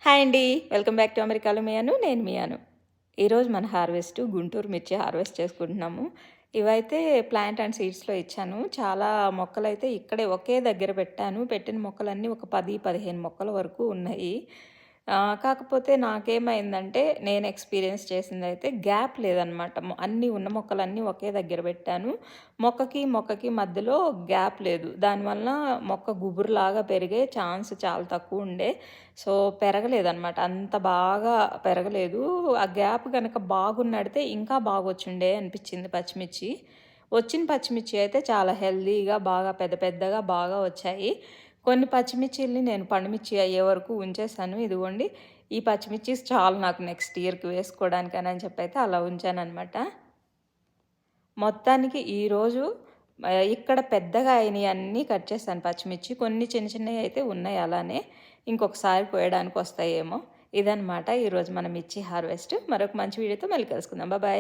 Hi అండి. Welcome back to అమెరికాలో మియాను. నేను మియాను. ఈరోజు మన హార్వెస్ట్ గుంటూరు మిర్చి హార్వెస్ట్ చేసుకుంటున్నాము. ఇవైతే ప్లాంట్ అండ్ సీడ్స్‌లో ఇచ్చాను. చాలా మొక్కలైతే ఇక్కడే ఒకే దగ్గర పెట్టాను. పెట్టిన మొక్కలన్నీ ఒక 10, 15 మొక్కల వరకు ఉన్నాయి. కాకపోతే నాకేమైందంటే నేను ఎక్స్‌పీరియన్స్ చేసిందైతే గ్యాప్ లేదనమాట. అన్నీ ఉన్న మొక్కలన్నీ ఒకే దగ్గర పెట్టాను. మొక్కకి మధ్యలో గ్యాప్ లేదు. దానివలన మొక్క గుబురులాగా పెరిగే ఛాన్స్ చాలా తక్కువుండే. సో, పెరగలేదనమాట. అంత బాగా పెరగలేదు. ఆ గ్యాప్ గనక బాగున్నడితే ఇంకా బాగొచ్చుండే అనిపిచ్చింది పచ్చిమిర్చి. వచ్చిన పచ్చిమిర్చి అయితే చాలా హెల్తీగా బాగా పెద్ద పెద్దగా బాగా వచ్చాయి. కొన్ని పచ్చిమిర్చిల్ని నేను పండుమిర్చి అయ్యే వరకు ఉంచేసాను. ఇదిగోండి ఈ పచ్చిమిర్చీస్ చాలు నాకు నెక్స్ట్ ఇయర్‌కి వేసుకోవడానికని అని చెప్పైతే అలా ఉంచాననమాట. మొత్తానికి ఈరోజు ఇక్కడ పెద్దగా అయినయన్నీ కట్ చేశాను పచ్చిమిర్చి. కొన్ని చిన్న చిన్నయి అయితే ఉన్నాయి అలానే. ఇంకొకసారి కోయడానికి వస్తాయేమో. ఇదనమాట ఈరోజు మన మిర్చి హార్వెస్ట్. మరొక మంచి వీడియోతో మళ్ళీ కలుసుకుందాం. బాయ్.